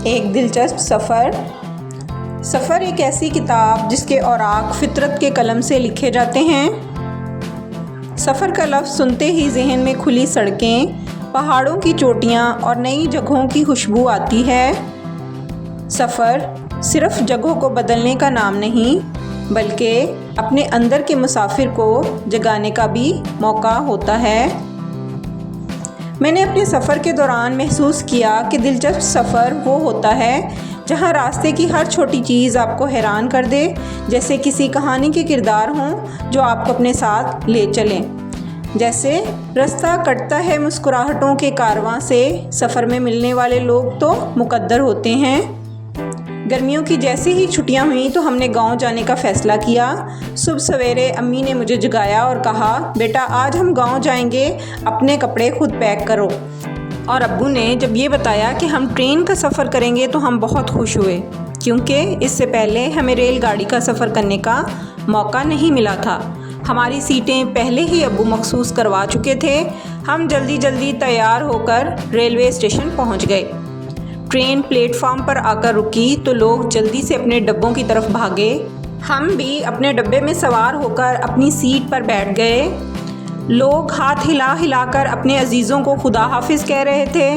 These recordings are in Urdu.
ایک دلچسپ سفر۔ سفر ایک ایسی کتاب جس کے اوراق فطرت کے قلم سے لکھے جاتے ہیں۔ سفر کا لفظ سنتے ہی ذہن میں کھلی سڑکیں، پہاڑوں کی چوٹیاں اور نئی جگہوں کی خوشبو آتی ہے۔ سفر صرف جگہوں کو بدلنے کا نام نہیں، بلکہ اپنے اندر کے مسافر کو جگانے کا بھی موقع ہوتا ہے۔ میں نے اپنے سفر کے دوران محسوس کیا کہ دلچسپ سفر وہ ہوتا ہے جہاں راستے کی ہر چھوٹی چیز آپ کو حیران کر دے، جیسے کسی کہانی کے کردار ہوں جو آپ کو اپنے ساتھ لے چلیں۔ جیسے رستہ کٹتا ہے مسکراہٹوں کے کارواں سے، سفر میں ملنے والے لوگ تو مقدر ہوتے ہیں۔ گرمیوں کی جیسے ہی چھٹیاں ہوئیں تو ہم نے گاؤں جانے کا فیصلہ کیا۔ صبح سویرے امی نے مجھے جگایا اور کہا، بیٹا آج ہم گاؤں جائیں گے، اپنے کپڑے خود پیک کرو۔ اور ابو نے جب یہ بتایا کہ ہم ٹرین کا سفر کریں گے تو ہم بہت خوش ہوئے، کیونکہ اس سے پہلے ہمیں ریل گاڑی کا سفر کرنے کا موقع نہیں ملا تھا۔ ہماری سیٹیں پہلے ہی ابو مخصوص کروا چکے تھے۔ ہم جلدی تیار ہو کر ریلوے اسٹیشن پہنچ گئے۔ ٹرین پلیٹ فارم پر آ کر رکی تو لوگ جلدی سے اپنے ڈبوں کی طرف بھاگے۔ ہم بھی اپنے ڈبے میں سوار ہو کر اپنی سیٹ پر بیٹھ گئے۔ لوگ ہاتھ ہلا کر اپنے عزیزوں کو خدا حافظ کہہ رہے تھے۔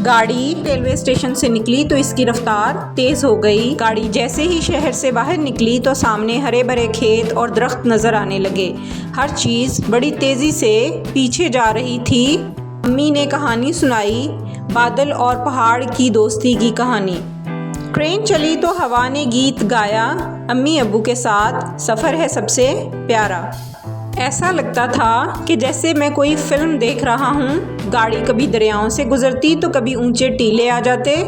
گاڑی ریلوے اسٹیشن سے نکلی تو اس کی رفتار تیز ہو گئی۔ گاڑی جیسے ہی شہر سے باہر نکلی تو سامنے ہرے بھرے کھیت اور درخت نظر آنے لگے۔ ہر چیز بڑی تیزی سے پیچھے جا رہی تھی۔ امی نے کہانی سنائی، بادل اور پہاڑ کی دوستی کی کہانی۔ ٹرین چلی تو ہوا نے گیت گایا، امی ابو کے ساتھ سفر ہے سب سے پیارا۔ ایسا لگتا تھا کہ جیسے میں کوئی فلم دیکھ رہا ہوں۔ گاڑی کبھی دریاؤں سے گزرتی تو کبھی اونچے ٹیلے آ جاتے۔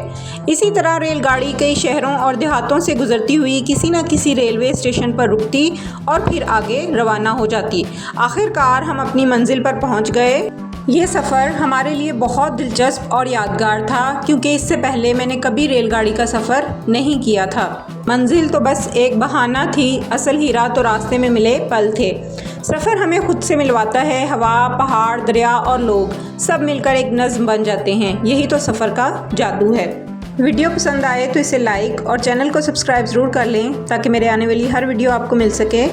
اسی طرح ریل گاڑی کئی شہروں اور دیہاتوں سے گزرتی ہوئی کسی نہ کسی ریلوے اسٹیشن پر رکتی اور پھر آگے روانہ ہو جاتی۔ آخرکار ہم اپنی منزل پر پہنچ گئے۔ یہ سفر ہمارے لیے بہت دلچسپ اور یادگار تھا، کیونکہ اس سے پہلے میں نے کبھی ریل گاڑی کا سفر نہیں کیا تھا۔ منزل تو بس ایک بہانہ تھی، اصل ہیرا تو راستے میں ملے پل تھے۔ سفر ہمیں خود سے ملواتا ہے۔ ہوا، پہاڑ، دریا اور لوگ سب مل کر ایک نظم بن جاتے ہیں۔ یہی تو سفر کا جادو ہے۔ ویڈیو پسند آئے تو اسے لائک اور چینل کو سبسکرائب ضرور کر لیں تاکہ میرے آنے والی ہر ویڈیو آپ کو مل سکے۔